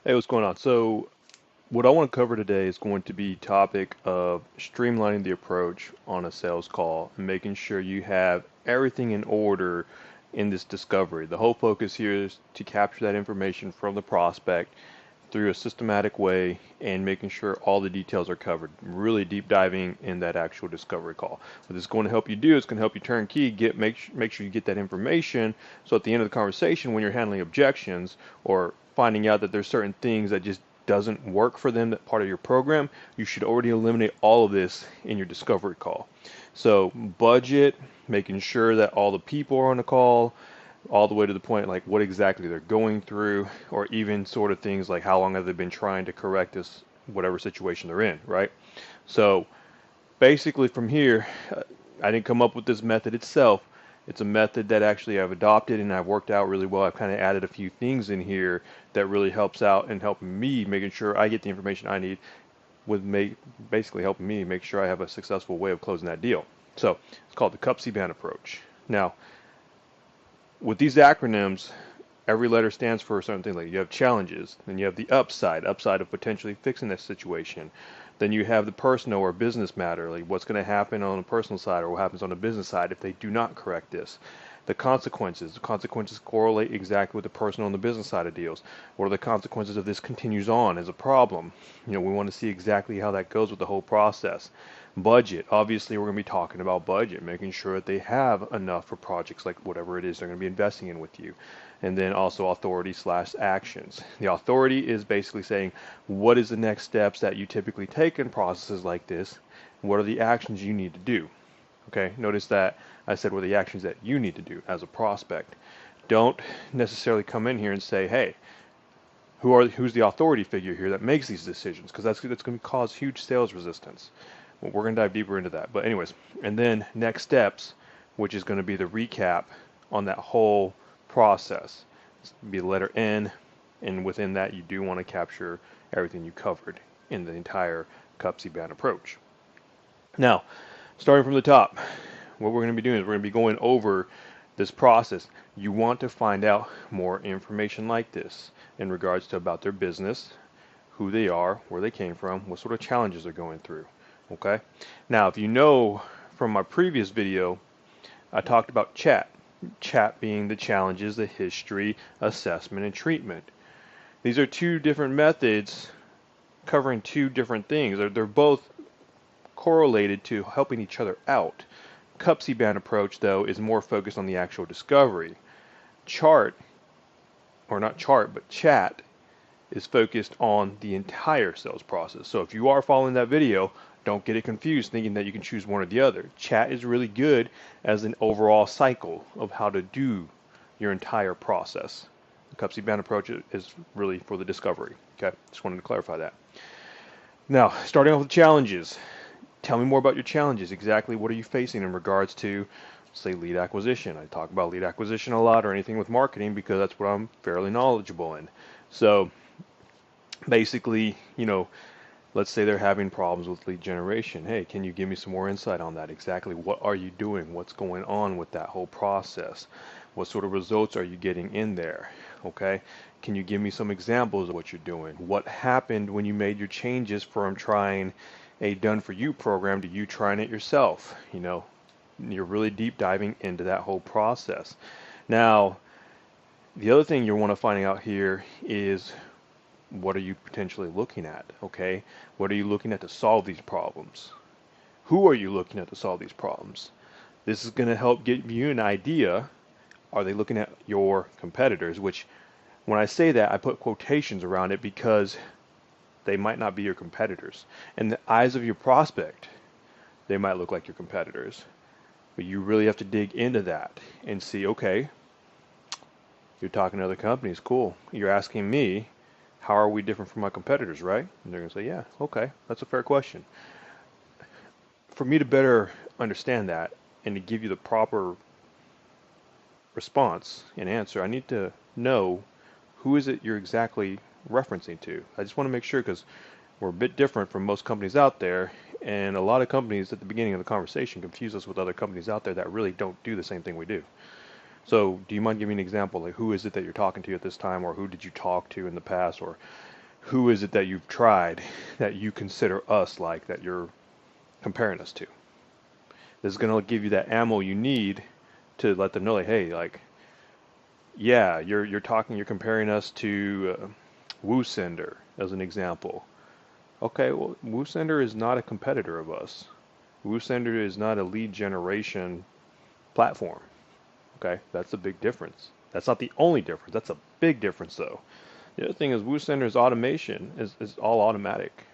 Hey, what's going on? So, what I want to cover today is going to be topic of streamlining the approach on a sales call and making sure you have everything in order in this discovery. The whole focus here is to capture that information from the prospect through a systematic way and making sure all the details are covered. Really deep diving in that actual discovery call. What this is going to help you do is going to help you turnkey make sure you get that information. So at the end of the conversation, when you're handling objections or finding out that there's certain things that just doesn't work for them, that part of your program, you should already eliminate all of this in your discovery call. So budget, making sure that all the people are on the call, all the way to the point like what exactly they're going through, or even sort of things like how long have they been trying to correct this, whatever situation they're in, right? So basically from here, I didn't come up with this method itself. It's a method that actually I've adopted and I've worked out really well. I've kind of added a few things in here that really helps out and help me making sure I get the information I need with basically helping me make sure I have a successful way of closing that deal. So it's called the CUPCBAN approach. Now, with these acronyms, every letter stands for a certain thing. Like you have challenges, then you have the upside of potentially fixing this situation. Then you have the personal or business matter, like what's going to happen on the personal side or what happens on the business side if they do not correct this. The consequences correlate exactly with the personal and the business side of deals. What are the consequences if this continues on as a problem? We want to see exactly how that goes with the whole process. Budget, obviously we're going to be talking about budget, making sure that they have enough for projects like whatever it is they're going to be investing in with you. And then also authority slash actions. The authority is basically saying what is the next steps that you typically take in processes like this? What are the actions you need to do? Okay, notice that I said what are the actions that you need to do as a prospect. Don't necessarily come in here and say, hey, who's the authority figure here that makes these decisions? Because that's going to cause huge sales resistance. Well, we're going to dive deeper into that. But anyways, and then next steps, which is going to be the recap on that whole process. It's going to be the letter N, and within that you do want to capture everything you covered in the entire CUPCBAN approach. Now, starting from the top, what we're going to be doing is we're going to be going over this process. You want to find out more information like this in regards to about their business, who they are, where they came from, what sort of challenges they're going through. Okay. Now, if you know from my previous video, I talked about chat. Chat being the challenges, the history, assessment, and treatment. These are two different methods covering two different things. They're both correlated to helping each other out. CUPCBAN approach, though, is more focused on the actual discovery. Chart, or not chart, but chat, is focused on the entire sales process. So if you are following that video, don't get it confused thinking that you can choose one or the other. Chat is really good as an overall cycle of how to do your entire process. The CUPCBAN approach is really for the discovery. Okay, just wanted to clarify that. Now, starting off with challenges. Tell me more about your challenges. Exactly what are you facing in regards to, say, lead acquisition? I talk about lead acquisition a lot, or anything with marketing, because that's what I'm fairly knowledgeable in. So basically, let's say they're having problems with lead generation. Hey, can you give me some more insight on that? Exactly what are you doing? What's going on with that whole process? What sort of results are you getting in there? Okay, can you give me some examples of what you're doing? What happened when you made your changes from trying a done for you program to you trying it yourself? You're really deep diving into that whole process. Now, the other thing you want to find out here is what are you potentially looking at? Okay, what are you looking at to solve these problems? Who are you looking at to solve these problems? This is going to help give you an idea. Are they looking at your competitors? Which, when I say that, I put quotations around it because they might not be your competitors. In the eyes of your prospect, they might look like your competitors. But you really have to dig into that and see, okay, you're talking to other companies, cool. You're asking me, how are we different from my competitors, right? And they're going to say, yeah, okay, that's a fair question. For me to better understand that and to give you the proper response and answer, I need to know who is it you're exactly referencing to. I just want to make sure, because we're a bit different from most companies out there, and a lot of companies at the beginning of the conversation confuse us with other companies out there that really don't do the same thing we do. So do you mind giving me an example? Like, who is it that you're talking to at this time, or who did you talk to in the past, or who is it that you've tried that you consider us like that you're comparing us to? This is going to give you that ammo you need to let them know, like, hey, like, yeah, you're comparing us to WooSender as an example. Okay, well, WooSender is not a competitor of us. WooSender is not a lead generation platform. Okay, that's a big difference. That's not the only difference. That's a big difference, though. The other thing is WooSender's automation is all automatic.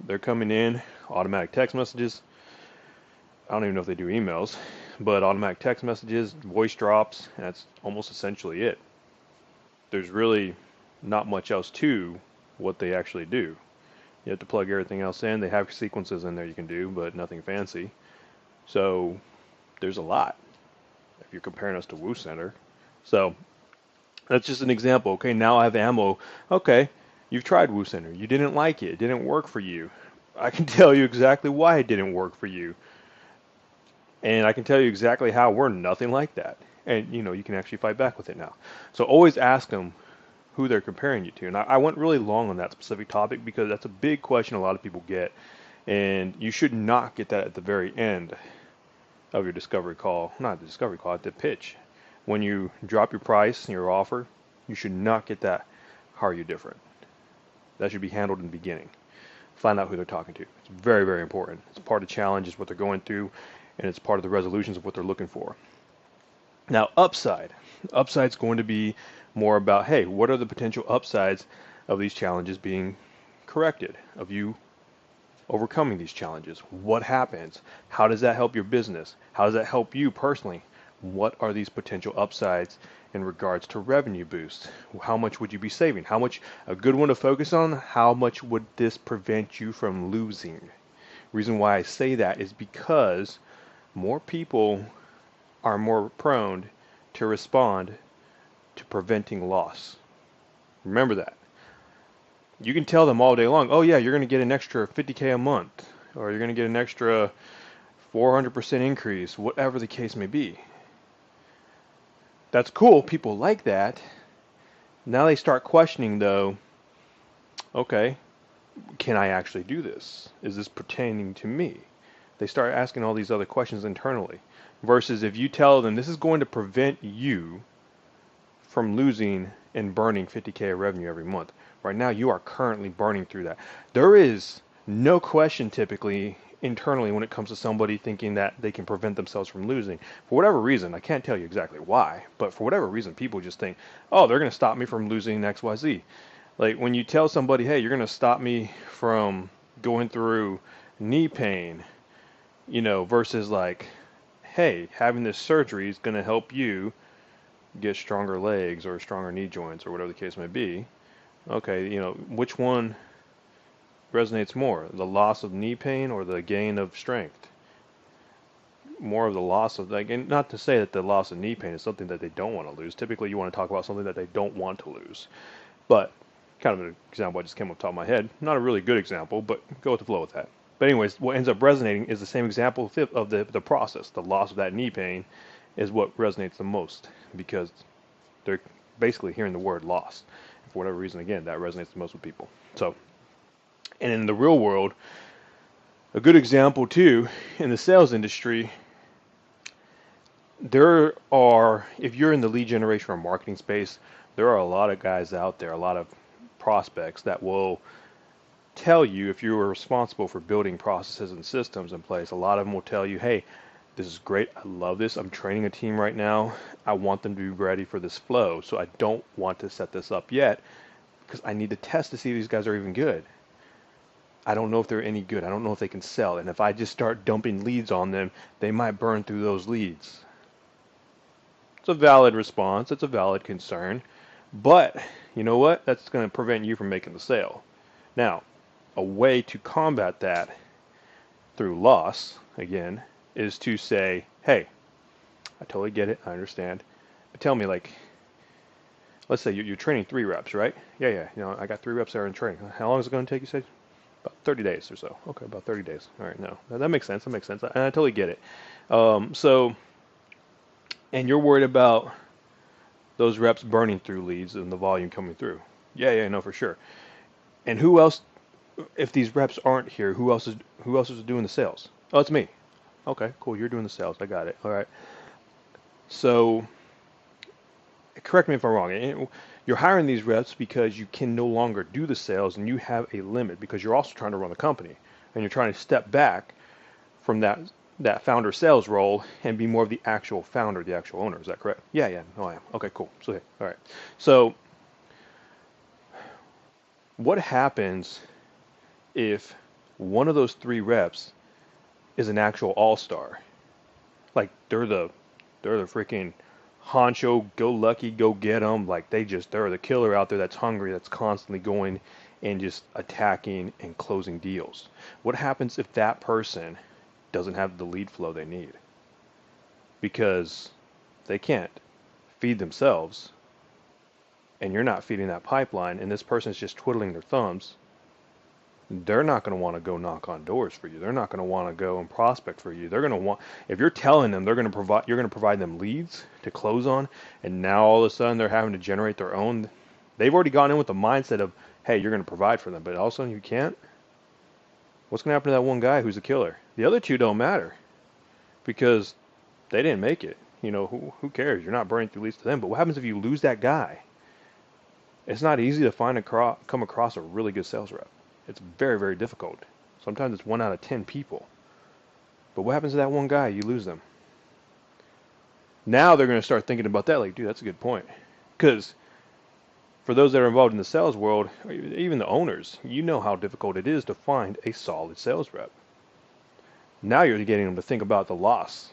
They're coming in, automatic text messages. I don't even know if they do emails, but automatic text messages, voice drops, and that's almost essentially it. There's really not much else to what they actually do. You have to plug everything else in. They have sequences in there you can do, but nothing fancy. So there's a lot if you're comparing us to WooCenter. So that's just an example. Okay, now I have ammo. Okay, you've tried WooCenter. You didn't like it. It didn't work for you. I can tell you exactly why it didn't work for you. And I can tell you exactly how we're nothing like that. And you can actually fight back with it now. So always ask them who they're comparing you to. And I went really long on that specific topic because that's a big question a lot of people get. And you should not get that at the very end of your discovery call. Not the discovery call, at the pitch. When you drop your price and your offer, you should not get that, how are you different? That should be handled in the beginning. Find out who they're talking to. It's very, very important. It's part of the challenge, is what they're going through, and it's part of the resolutions of what they're looking for. Now, upside. Upside's going to be more about, hey, what are the potential upsides of these challenges being corrected, of you overcoming these challenges? What happens? How does that help your business? How does that help you personally? What are these potential upsides in regards to revenue boost? How much would you be saving? How much, a good one to focus on, how much would this prevent you from losing? Reason why I say that is because more people are more prone to respond to preventing loss. Remember that. You can tell them all day long, oh yeah, you're going to get an extra 50K a month, or you're going to get an extra 400% increase, whatever the case may be. That's cool. People like that. Now they start questioning, though, okay, can I actually do this? Is this pertaining to me? They start asking all these other questions internally. Versus if you tell them this is going to prevent you from losing and burning 50K of revenue every month. Right now, you are currently burning through that. There is no question typically internally when it comes to somebody thinking that they can prevent themselves from losing. For whatever reason, I can't tell you exactly why, but for whatever reason, people just think, oh, they're going to stop me from losing XYZ. Like when you tell somebody, hey, you're going to stop me from going through knee pain, versus like, hey, having this surgery is going to help you get stronger legs or stronger knee joints or whatever the case may be. Okay, which one resonates more? The loss of knee pain or the gain of strength? More of the loss of, like, and not to say that the loss of knee pain is something that they don't want to lose. Typically, you want to talk about something that they don't want to lose. But kind of an example I just came off the top of my head. Not a really good example, but go with the flow with that. But anyways, what ends up resonating is the same example of the process. The loss of that knee pain is what resonates the most because they're basically hearing the word loss. For whatever reason, again, that resonates the most with people. So, and in the real world, a good example too, in the sales industry, there are, if you're in the lead generation or marketing space, there are a lot of guys out there, a lot of prospects that will tell you, if you are responsible for building processes and systems in place, a lot of them will tell you, hey, this is great, I love this, I'm training a team right now, I want them to be ready for this flow, so I don't want to set this up yet because I need to test to see if these guys are even good. I don't know if they're any good, I don't know if they can sell, and if I just start dumping leads on them, they might burn through those leads. It's a valid response, it's a valid concern, but you know what? That's going to prevent you from making the sale. Now, a way to combat that through loss, again, is to say, hey, I totally get it, I understand, but tell me, like, let's say you're training 3 reps, right? Yeah, I got 3 reps there in training. How long is it going to take, you say? About 30 days or so. Okay, about 30 days. All right, no, that makes sense, and I totally get it. And you're worried about those reps burning through leads and the volume coming through. Yeah, no, for sure. And who else, if these reps aren't here, who else is doing the sales? Oh, it's me. Okay, cool. You're doing the sales. I got it. All right. So correct me if I'm wrong. You're hiring these reps because you can no longer do the sales and you have a limit because you're also trying to run the company and you're trying to step back from that founder sales role and be more of the actual founder, the actual owner. Is that correct? Yeah, yeah. No, I am. Okay, cool. So, yeah, all right. So, what happens if one of those three reps is an actual all-star? Like they're the freaking honcho, go lucky, go get them. Like they're the killer out there that's hungry, that's constantly going and just attacking and closing deals. What happens if that person doesn't have the lead flow they need? Because they can't feed themselves and you're not feeding that pipeline and this person's just twiddling their thumbs, they're not going to want to go knock on doors for you. They're not going to want to go and prospect for you. They're going to want, if you're telling them you're going to provide them leads to close on, and now all of a sudden they're having to generate their own. They've already gone in with the mindset of, hey, you're going to provide for them, but all of a sudden you can't. What's going to happen to that one guy who's a killer? The other two don't matter because they didn't make it. Who cares? You're not burning through leads to them. But what happens if you lose that guy? It's not easy to come across a really good sales rep. It's very, very difficult. Sometimes it's 1 out of 10 people. But what happens to that one guy? You lose them. Now they're going to start thinking about that like, dude, that's a good point. Because for those that are involved in the sales world, even the owners, you know how difficult it is to find a solid sales rep. Now you're getting them to think about the loss.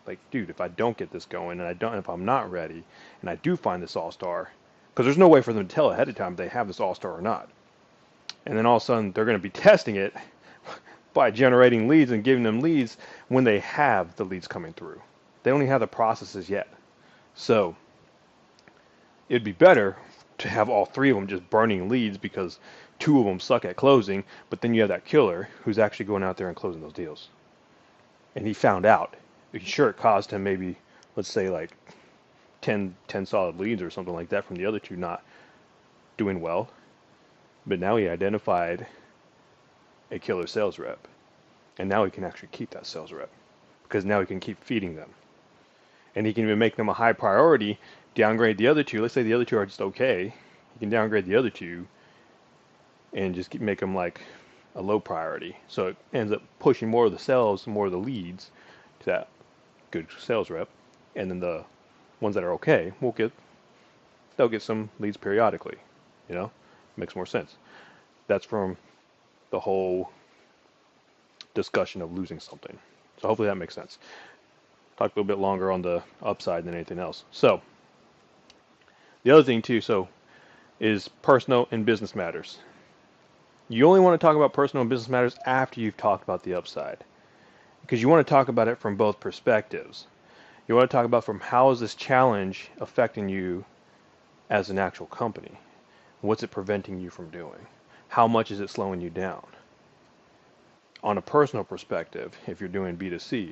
Like, dude, if I don't get this going if I'm not ready and I do find this all-star, because there's no way for them to tell ahead of time if they have this all-star or not. And then all of a sudden they're going to be testing it by generating leads and giving them leads when they have the leads coming through. They don't even have the processes yet. So it'd be better to have all three of them just burning leads because two of them suck at closing, but then you have that killer who's actually going out there and closing those deals. And he found out. Sure, it caused him maybe, let's say like 10 solid leads or something like that from the other two not doing well. But now he identified a killer sales rep. And now he can actually keep that sales rep because now he can keep feeding them. And he can even make them a high priority, downgrade the other two. Let's say the other two are just okay. He can downgrade the other two and just make them like a low priority. So it ends up pushing more of the sales, more of the leads to that good sales rep. And then the ones that are okay they'll get some leads periodically. Makes more sense. That's from the whole discussion of losing something. So hopefully that makes sense. Talk a little bit longer on the upside than anything else. So the other thing too, is personal and business matters. You only want to talk about personal and business matters after you've talked about the upside, because you want to talk about it from both perspectives. You want to talk about from how is this challenge affecting you as an actual company? What's it preventing you from doing? How much is it slowing you down? On a personal perspective, if you're doing B2C,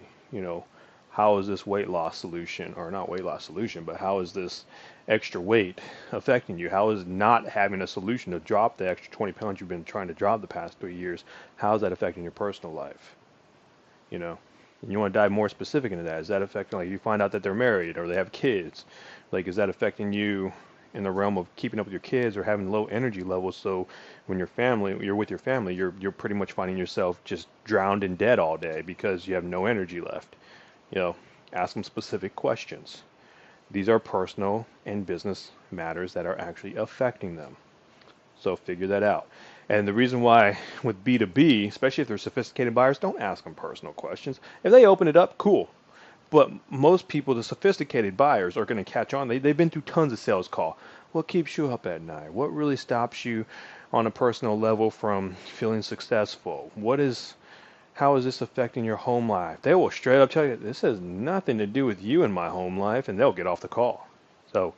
how is this weight loss solution, or not weight loss solution, but how is this extra weight affecting you? How is not having a solution to drop the extra 20 pounds you've been trying to drop the past 3 years, how is that affecting your personal life? And you want to dive more specific into that. Is that affecting, like you find out that they're married or they have kids? Like, is that affecting you in the realm of keeping up with your kids or having low energy levels? So when you're with your family, you're pretty much finding yourself just drowned and dead all day because you have no energy left. Ask them specific questions. These are personal and business matters that are actually affecting them. So figure that out. And the reason why with B2B, especially if they're sophisticated buyers, don't ask them personal questions. If they open it up, cool. But most people, the sophisticated buyers, are going to catch on. They've been through tons of sales call. What keeps you up at night? What really stops you on a personal level from feeling successful? How is this affecting your home life? They will straight up tell you, this has nothing to do with you and my home life, and they'll get off the call. So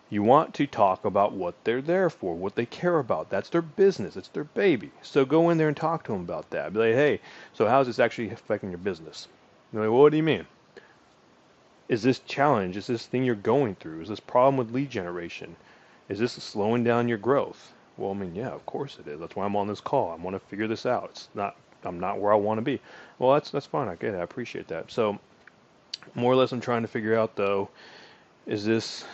you want to talk about what they're there for, what they care about. That's their business. It's their baby. So go in there and talk to them about that. Be like, hey, so how is this actually affecting your business? And they're like, well, what do you mean? Is this thing you're going through? Is this problem with lead generation? Is this slowing down your growth? Well, I mean, yeah, of course it is. That's why I'm on this call. I want to figure this out. I'm not where I want to be. Well, that's fine. I get it. I appreciate that. So, more or less, I'm trying to figure out though, is this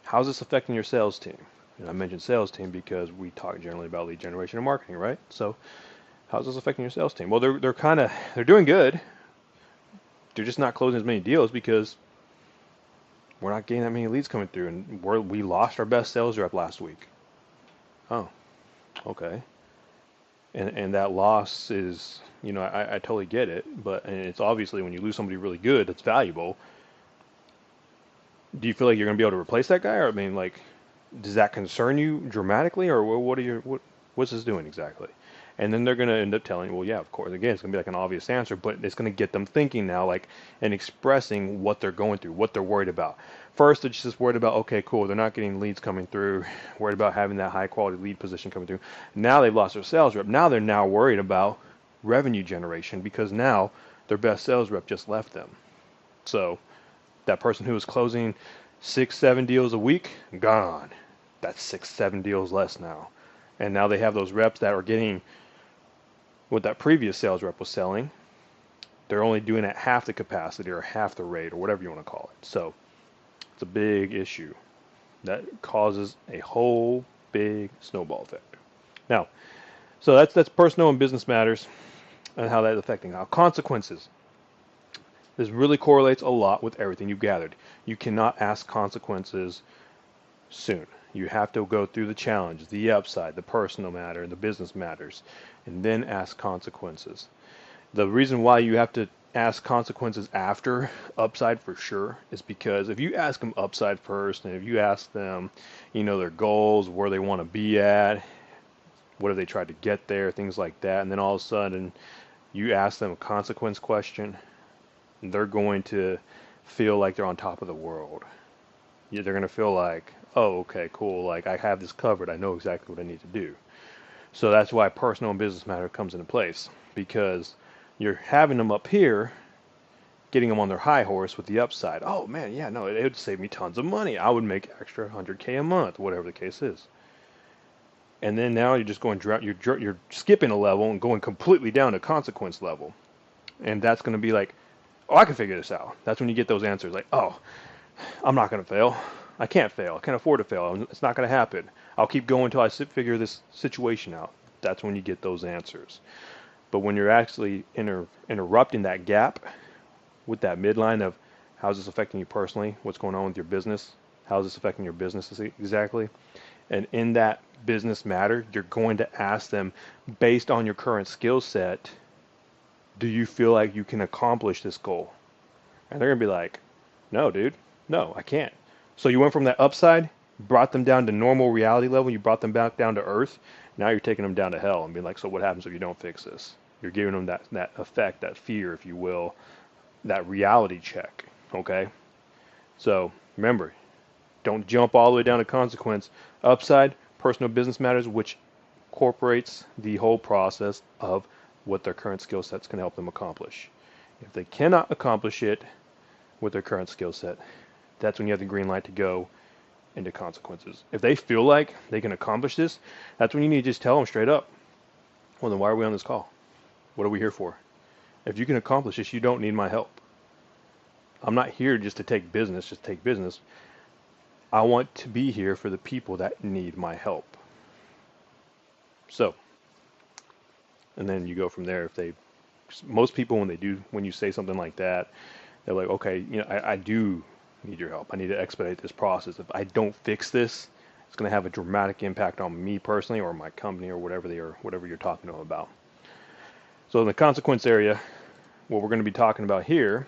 how's this affecting your sales team? And I mentioned sales team because we talk generally about lead generation and marketing, right? So, how's this affecting your sales team? Well, they're doing good. They're just not closing as many deals because we're not getting that many leads coming through, and we lost our best sales rep last week. Oh, okay. And that loss is, I totally get it, but and it's obviously when you lose somebody really good that's valuable, do you feel like you're going to be able to replace that guy? Or I mean, like, does that concern you dramatically, or what's this doing exactly? And then they're going to end up telling you, well, yeah, of course. Again, it's going to be like an obvious answer, but it's going to get them thinking now, like, and expressing what they're going through, what they're worried about. First, they're just worried about, okay, cool, they're not getting leads coming through, worried about having that high quality lead position coming through. Now they've lost their sales rep. Now they're now worried about revenue generation because now their best sales rep just left them. So that person who was closing 6, 7 deals a week, gone. That's 6, 7 deals less now. And now they have those reps that are getting what that previous sales rep was selling. They're only doing at half the capacity or half the rate or whatever you want to call it. So it's a big issue that causes a whole big snowball effect. Now, so that's personal and business matters and how that's affecting. Now, consequences. This really correlates a lot with everything you've gathered. You cannot ask consequences soon. You have to go through the challenge, the upside, the personal matter, and the business matters, and then ask consequences. The reason why you have to ask consequences after upside for sure is because if you ask them upside first, and if you ask them, their goals, where they want to be at, what have they tried to get there, things like that, and then all of a sudden you ask them a consequence question, they're going to feel like they're on top of the world. They're going to feel like, oh, okay, cool. Like I have this covered. I know exactly what I need to do. So that's why personal and business matter comes into place because you're having them up here, getting them on their high horse with the upside. Oh man, yeah, no, it would save me tons of money. I would make extra 100K a month, whatever the case is. And then now you're just going, you're skipping a level and going completely down to consequence level. And that's going to be like, oh, I can figure this out. That's when you get those answers like, oh, I'm not going to fail. I can't fail. I can't afford to fail. It's not going to happen. I'll keep going until I figure this situation out. That's when you get those answers. But when you're actually interrupting that gap with that midline of how's this affecting you personally, what's going on with your business, how's this affecting your business exactly, and in that business matter, you're going to ask them based on your current skill set, do you feel like you can accomplish this goal? And they're going to be like, no, dude, no, I can't. So you went from that upside, brought them down to normal reality level, you brought them back down to earth. Now you're taking them down to hell and being like, so what happens if you don't fix this? You're giving them that effect, that fear, if you will, that reality check, okay? So remember, don't jump all the way down to consequence. Upside, personal business matters, which incorporates the whole process of what their current skill sets can help them accomplish. If they cannot accomplish it with their current skill set, that's when you have the green light to go into consequences. If they feel like they can accomplish this, that's when you need to just tell them straight up, well, then why are we on this call? What are we here for? If you can accomplish this, you don't need my help. I'm not here just to take business, just take business. I want to be here for the people that need my help. So, and then you go from there. Most people, when you say something like that, they're like, okay, I do need your help. I need to expedite this process. If I don't fix this, it's going to have a dramatic impact on me personally or my company or whatever you're talking to them about. So in the consequence area, what we're going to be talking about here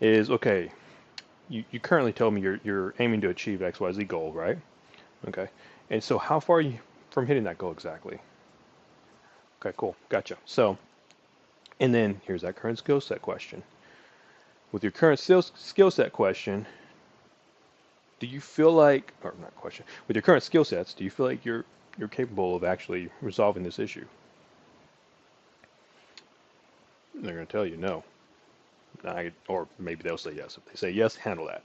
is, okay, you currently told me you're aiming to achieve XYZ goal, right? Okay. And so how far are you from hitting that goal exactly? Okay, cool. Gotcha. So, and then here's that current skill set question. With your current skill set question, do you feel like, or not question, with your current skill sets, do you feel like you're capable of actually resolving this issue? They're going to tell you no. Or maybe they'll say yes. If they say yes, handle that.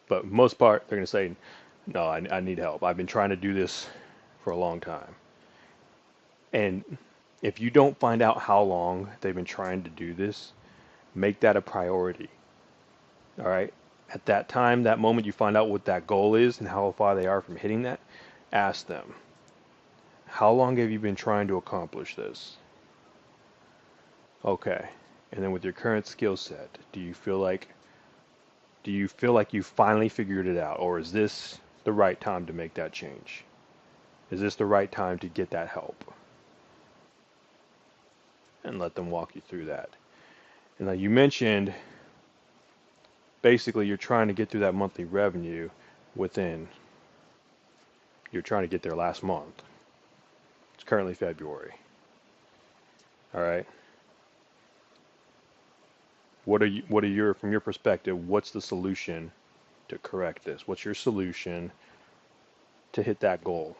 But most part, they're going to say, no, I need help. I've been trying to do this for a long time. And if you don't find out how long they've been trying to do this, make that a priority. All right. At that time, that moment you find out what that goal is and how far they are from hitting that, ask them, how long have you been trying to accomplish this? Okay. And then with your current skill set, do you feel like you finally figured it out, or is this the right time to make that change? Is this the right time to get that help? And let them walk you through that. And now you mentioned basically you're trying to get through that monthly revenue within, you're trying to get there last month. It's currently February. All right. From your perspective, what's the solution to correct this? What's your solution to hit that goal?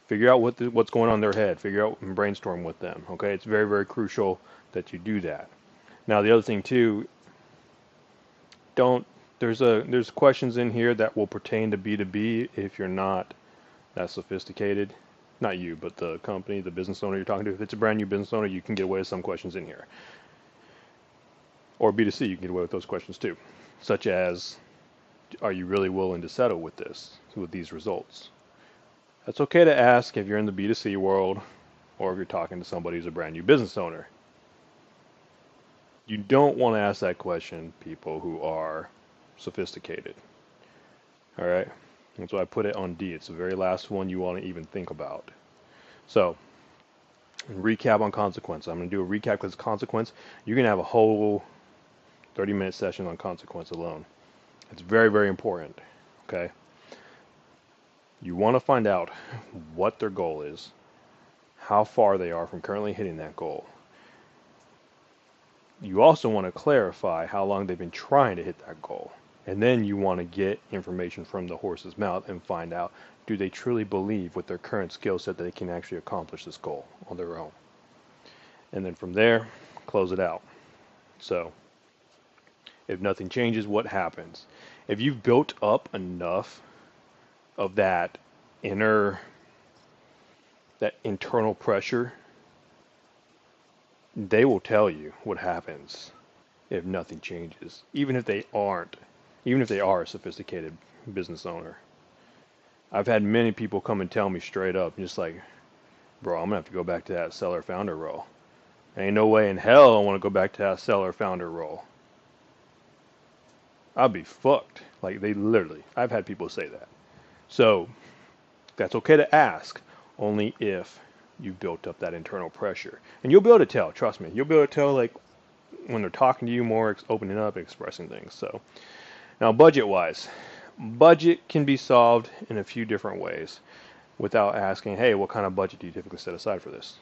Figure out what's going on in their head. Figure out and brainstorm with them. Okay, it's very, very crucial that you do that. Now, the other thing too, don't there's questions in here that will pertain to B2B if you're not that sophisticated. Not you, but the company, the business owner you're talking to. If it's a brand new business owner, you can get away with some questions in here. Or B2C, you can get away with those questions too, such as, are you really willing to settle with these results? That's okay to ask if you're in the B2C world or if you're talking to somebody who's a brand new business owner. You don't want to ask that question people who are sophisticated. All right? That's why I put it on D. It's the very last one you want to even think about. So, recap on consequence. I'm going to do a recap because consequence, you're going to have a whole 30-minute session on consequence alone. It's very, very important. Okay? You want to find out what their goal is, how far they are from currently hitting that goal. You also want to clarify how long they've been trying to hit that goal. And then you want to get information from the horse's mouth and find out, do they truly believe with their current skill set that they can actually accomplish this goal on their own? And then from there, close it out. So, if nothing changes, what happens? If you've built up enough of that internal pressure, they will tell you what happens if nothing changes, even if they are a sophisticated business owner. I've had many people come and tell me straight up, just like, bro, I'm gonna have to go back to that seller founder role. Ain't no way in hell I want to go back to that seller founder role. I'd be fucked. Like, they literally, I've had people say that. So that's okay to ask, only if you've built up that internal pressure. And you'll be able to tell, trust me, you'll be able to tell, like, when they're talking to you more, opening up, expressing things. So now, budget-wise, budget can be solved in a few different ways without asking, hey, what kind of budget do you typically set aside for this?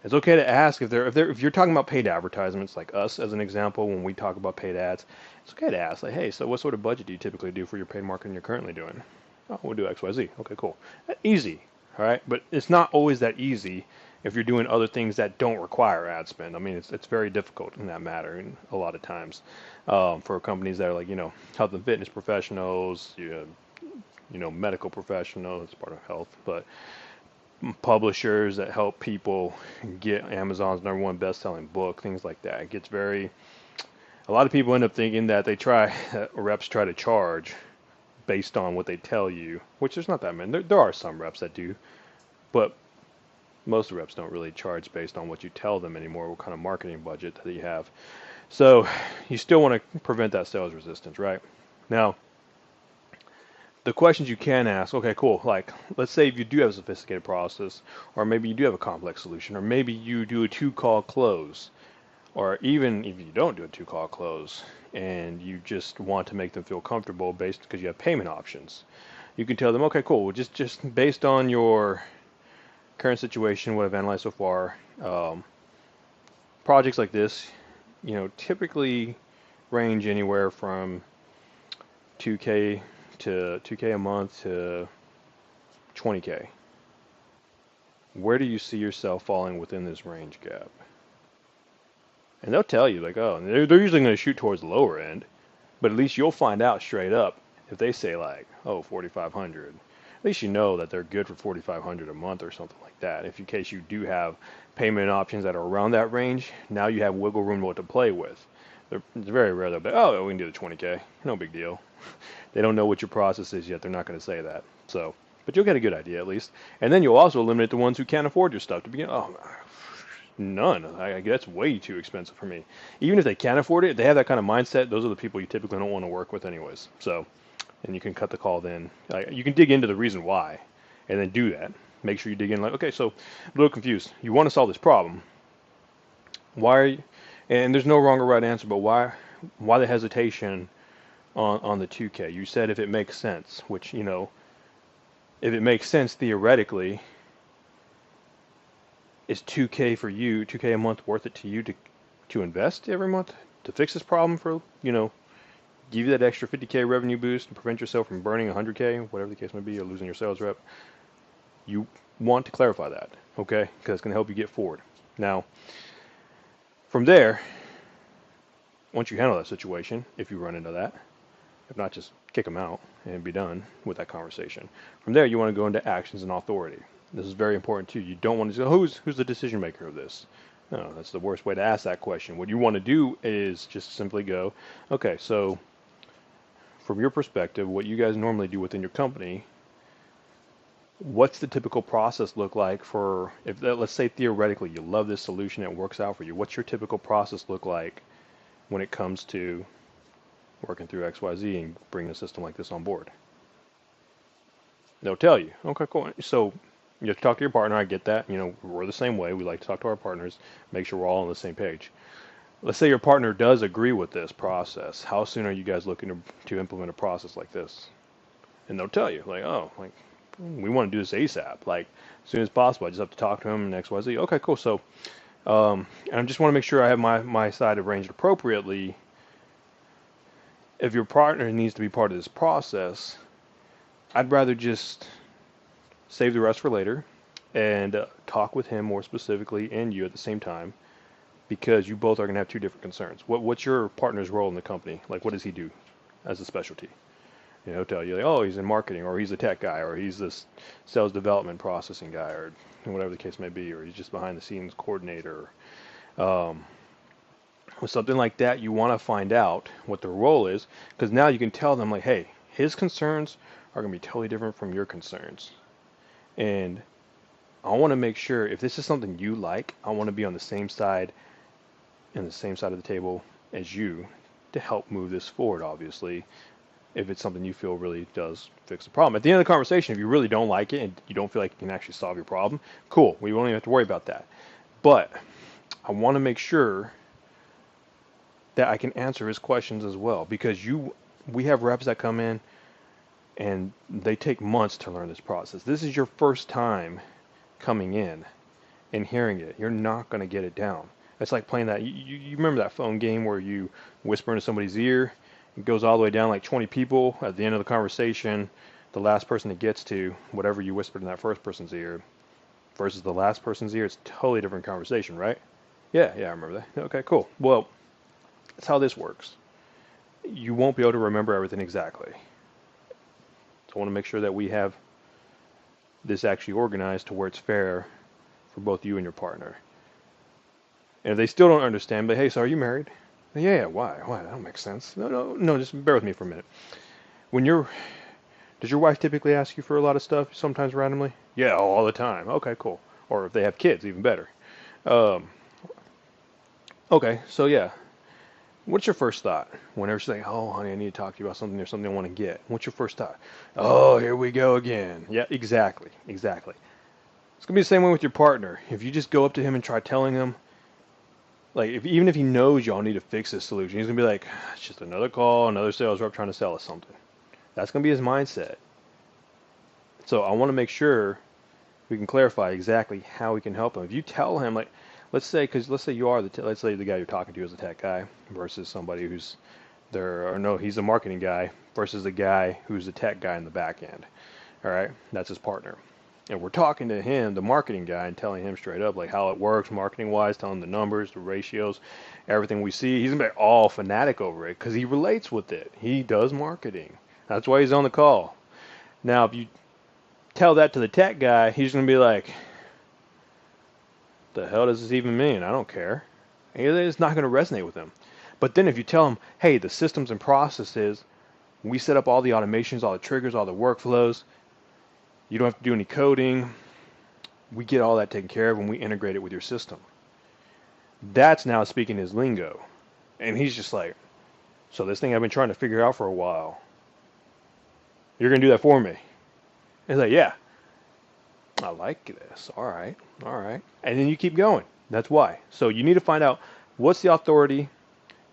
It's okay to ask if you're talking about paid advertisements, like us as an example, when we talk about paid ads, it's okay to ask, like, hey, so what sort of budget do you typically do for your paid marketing you're currently doing? Oh, we'll do X, Y, Z. Okay, cool. Easy, all right? But it's not always that easy if you're doing other things that don't require ad spend. I mean, it's very difficult in that matter, and a lot of times for companies that are like, health and fitness professionals, medical professionals, it's part of health, but publishers that help people get Amazon's #1 best-selling book, things like that. It gets a lot of people end up thinking that reps try to charge based on what they tell you, which there's not that many. There are some reps that do, but most reps don't really charge based on what you tell them anymore, what kind of marketing budget that you have. So you still want to prevent that sales resistance, right? Now, the questions you can ask, okay, cool. Like, let's say if you do have a sophisticated process, or maybe you do have a complex solution, or maybe you do a 2-call close, or even if you don't do a 2-call close and you just want to make them feel comfortable because you have payment options. You can tell them, okay, cool. Well, just based on your current situation, what I've analyzed so far, projects like this, typically range anywhere from 2K a month to 20K. Where do you see yourself falling within this range gap? And they'll tell you, like, oh, they're usually going to shoot towards the lower end, but at least you'll find out straight up if they say, like, oh, 4,500. least you know that they're good for 4,500 a month or something like that. If in case you do have payment options that are around that range, now you have wiggle room what to play with. It's very rare they'll be, oh, we can do the 20K, no big deal. They don't know what your process is yet. They're not going to say that. So, but you'll get a good idea at least. And then you'll also eliminate the ones who can't afford your stuff to begin. Oh, none. That's way too expensive for me. Even if they can afford it, if they have that kind of mindset, those are the people you typically don't want to work with anyways. So, and you can cut the call then. You can dig into the reason why and then do that. Make sure you dig in like, okay, so I'm a little confused. You want to solve this problem. Why are you, and there's no wrong or right answer, but why the hesitation on the 2K? You said if it makes sense, which, if it makes sense theoretically, is 2K for you, 2K a month worth it to you to invest every month to fix this problem for, give you that extra 50K revenue boost and prevent yourself from burning 100K, whatever the case may be, or losing your sales rep? You want to clarify that, okay? Because it's going to help you get forward. Now, from there, once you handle that situation, if you run into that, if not, just kick them out and be done with that conversation. From there, you want to go into actions and authority. This is very important too. You don't want to say, who's the decision maker of this? No, that's the worst way to ask that question. What you want to do is just simply go, okay, so from your perspective, what you guys normally do within your company, what's the typical process look like for, if let's say theoretically you love this solution, it works out for you, what's your typical process look like when it comes to working through XYZ and bringing a system like this on board? They'll tell you, okay, cool. So you have to talk to your partner. I get that. We're the same way. We like to talk to our partners, make sure we're all on the same page. Let's say your partner does agree with this process. How soon are you guys looking to implement a process like this? And they'll tell you, we want to do this ASAP, as soon as possible. I just have to talk to him and XYZ. Okay, cool. So, and I just want to make sure I have my side arranged appropriately. If your partner needs to be part of this process, I'd rather just save the rest for later and talk with him more specifically and you at the same time, because you both are going to have two different concerns. What's your partner's role in the company? What does he do as a specialty? Tell you, oh, he's in marketing, or he's a tech guy, or he's this sales development processing guy, or whatever the case may be, or he's just behind the scenes coordinator. With something like that, you want to find out what their role is, because now you can tell them, hey, his concerns are going to be totally different from your concerns. And I want to make sure, if this is something you like, I want to be on the same side of the table as you to help move this forward, obviously, if it's something you feel really does fix the problem. At the end of the conversation, if you really don't like it and you don't feel like you can actually solve your problem, cool, we won't even have to worry about that. But I want to make sure that I can answer his questions as well, because we have reps that come in and they take months to learn this process. This is your first time coming in and hearing it. You're not going to get it down. It's like playing that, you remember that phone game where you whisper into somebody's ear? It goes all the way down 20 people. At the end of the conversation, the last person it gets to, whatever you whispered in that first person's ear versus the last person's ear, it's a totally different conversation, right? Yeah, I remember that. Okay, cool. Well, that's how this works. You won't be able to remember everything exactly. So I want to make sure that we have this actually organized to where it's fair for both you and your partner. And if they still don't understand, but hey, so are you married? Yeah, why? That don't make sense. No, just bear with me for a minute. Does your wife typically ask you for a lot of stuff, sometimes randomly? Yeah, all the time. Okay, cool. Or if they have kids, even better. Okay, so yeah. What's your first thought? Whenever she's like, oh, honey, I need to talk to you about something or something I want to get. What's your first thought? Oh, here we go again. Yeah, exactly. It's going to be the same way with your partner. If you just go up to him and try telling him, even if he knows y'all need to fix this solution, he's going to be like, it's just another call, another sales rep trying to sell us something. That's going to be his mindset. So I want to make sure we can clarify exactly how we can help him. If you tell him, let's say you are let's say the guy you're talking to is a tech guy versus somebody who's he's a marketing guy versus the guy who's a tech guy in the back end. All right, that's his partner. And we're talking to him, the marketing guy, and telling him straight up how it works marketing wise, telling him the numbers, the ratios, everything we see. He's gonna be all fanatic over it because he relates with it. He does marketing. That's why he's on the call. Now, if you tell that to the tech guy, he's going to be like, the hell does this even mean? I don't care. And it's not going to resonate with him. But then if you tell him, hey, the systems and processes, we set up all the automations, all the triggers, all the workflows. You don't have to do any coding. We get all that taken care of when we integrate it with your system. That's now speaking his lingo. And he's just like, so this thing I've been trying to figure out for a while, you're going to do that for me? He's like, yeah. I like this. All right. All right. And then you keep going. That's why. So you need to find out what's the authority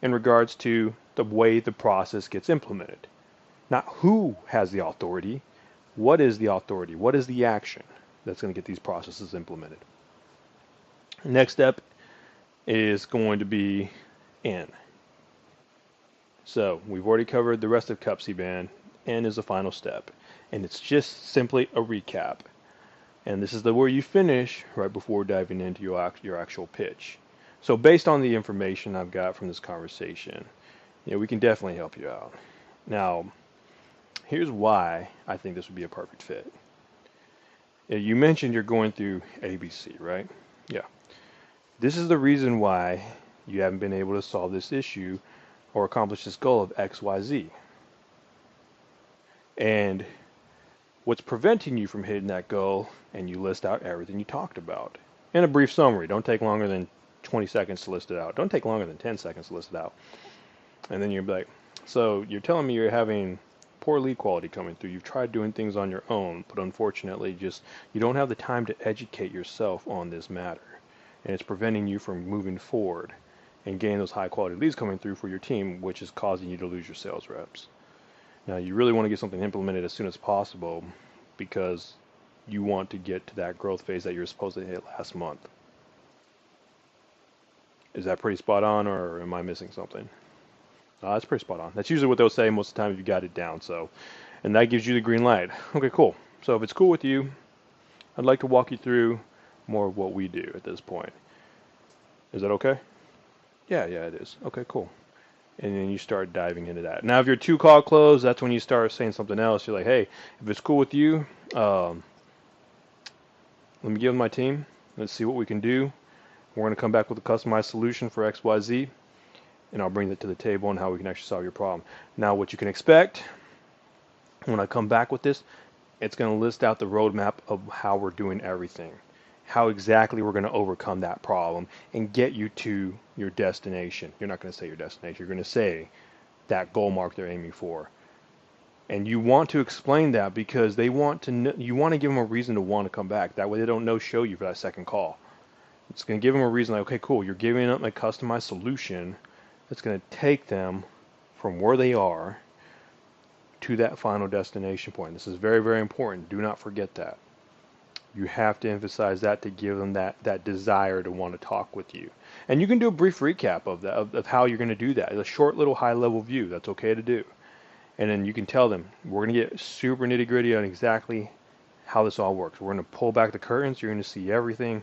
in regards to the way the process gets implemented. Not who has the authority. What is the authority? What is the action that's going to get these processes implemented? Next step is going to be N. So we've already covered the rest of CUPCBAN. N is the final step. And it's just simply a recap. And this is where you finish right before diving into your actual pitch. So based on the information I've got from this conversation, we can definitely help you out. Now, here's why I think this would be a perfect fit. You mentioned you're going through ABC, right? Yeah. This is the reason why you haven't been able to solve this issue or accomplish this goal of XYZ. And what's preventing you from hitting that goal, and you list out everything you talked about. In a brief summary, don't take longer than 20 seconds to list it out. Don't take longer than 10 seconds to list it out. And then you're like, so you're telling me you're having poor lead quality coming through. You've tried doing things on your own, but unfortunately you don't have the time to educate yourself on this matter. And it's preventing you from moving forward and getting those high quality leads coming through for your team, which is causing you to lose your sales reps. Now, you really want to get something implemented as soon as possible because you want to get to that growth phase that you're supposed to hit last month. Is that pretty spot on, or am I missing something? That's pretty spot on. That's usually what they'll say most of the time if you got it down. So, and that gives you the green light. Okay, cool. So if it's cool with you, I'd like to walk you through more of what we do at this point. Is that okay? Yeah, it is. Okay, cool. And then you start diving into that. Now, if your 2 call close, that's when you start saying something else. You're like, hey, if it's cool with you, let me get with my team. Let's see what we can do. We're going to come back with a customized solution for XYZ, and I'll bring that to the table and how we can actually solve your problem. Now, what you can expect when I come back with this, it's going to list out the roadmap of how we're doing everything, how exactly we're going to overcome that problem and get you to your destination. You're not going to say your destination. You're going to say that goal mark they're aiming for. And you want to explain that because they want to know, you want to give them a reason to want to come back. That way they don't no-show you for that second call. It's going to give them a reason like, okay, cool, you're giving them a customized solution that's going to take them from where they are to that final destination point. This is very, very important. Do not forget that. You have to emphasize that to give them that desire to want to talk with you. And you can do a brief recap of that, of how you're going to do that. A short little high-level view. That's okay to do. And then you can tell them, we're going to get super nitty-gritty on exactly how this all works. We're going to pull back the curtains. You're going to see everything.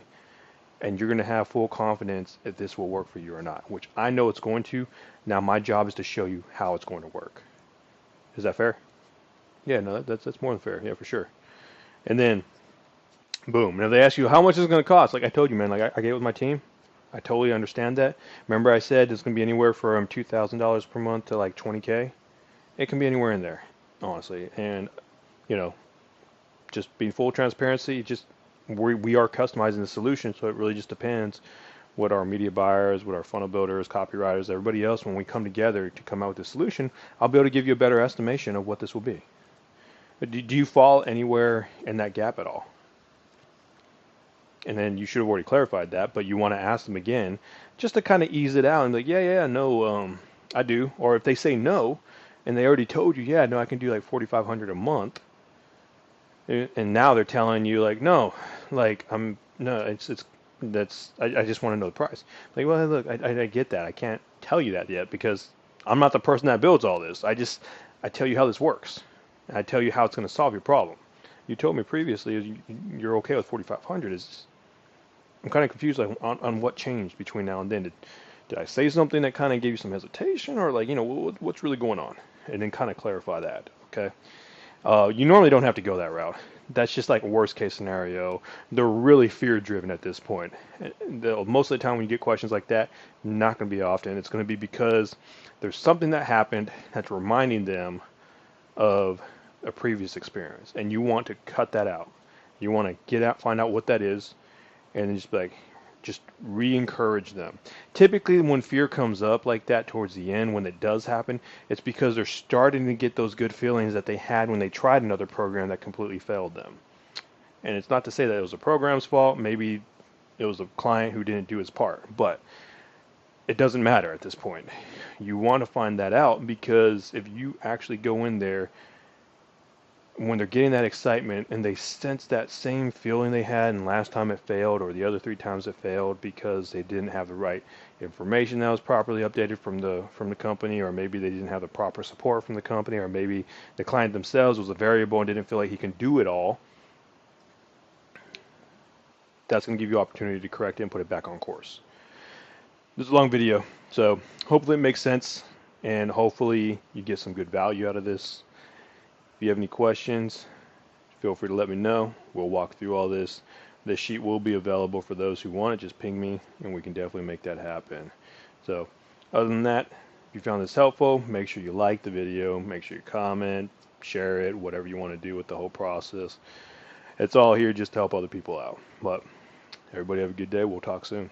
And you're going to have full confidence if this will work for you or not, which I know it's going to. Now my job is to show you how it's going to work. Is that fair? Yeah, no, that's more than fair. Yeah, for sure. And then, boom. Now they ask you, how much is it going to cost? Like I told you, man, like I get with my team. I totally understand that. Remember I said it's going to be anywhere from $2,000 per month to like $20K? It can be anywhere in there, honestly. And, just being full transparency, we are customizing the solution, so it really just depends what our media buyers, what our funnel builders, copywriters, everybody else, when we come together to come out with a solution, I'll be able to give you a better estimation of what this will be. But do you fall anywhere in that gap at all? And then you should have already clarified that, but you want to ask them again just to kind of ease it out and be like, yeah, no, I do. Or if they say no, and they already told you, yeah, no, I can do like $4,500 a month. And now they're telling you like, no, like I just want to know the price. Like, well, look, I get that. I can't tell you that yet because I'm not the person that builds all this. I tell you how this works. And I tell you how it's going to solve your problem. You told me previously you're okay with 4,500. I'm kind of confused like on what changed between now and then. Did I say something that kind of gave you some hesitation, or like, what's really going on? And then kind of clarify that. Okay. You normally don't have to go that route. that's just like worst case scenario. They're really fear driven at this point. Most of the time when you get questions like that, not going to be often. It's going to be because there's something that happened that's reminding them of a previous experience, and you want to cut that out. You want to get out, find out what that is, and then just be like, just re-encourage them. Typically, when fear comes up like that towards the end, when it does happen, it's because they're starting to get those good feelings that they had when they tried another program that completely failed them. And it's not to say that it was a program's fault. Maybe it was a client who didn't do his part, but it doesn't matter at this point. You want to find that out, because if you actually go in there when they're getting that excitement and they sense that same feeling they had and last time it failed or the other 3 times it failed because they didn't have the right information that was properly updated from the company, or maybe they didn't have the proper support from the company, or maybe the client themselves was a variable and didn't feel like he can do it all, that's going to give you opportunity to correct it and put it back on course. This is a long video, so hopefully it makes sense and hopefully you get some good value out of this. If you have any questions, feel free to let me know. We'll walk through all this. This sheet will be available for those who want it. Just ping me and we can definitely make that happen. So other than that, if you found this helpful, make sure you like the video, make sure you comment, share it, whatever you want to do with the whole process. It's all here just to help other people out. But everybody have a good day. We'll talk soon.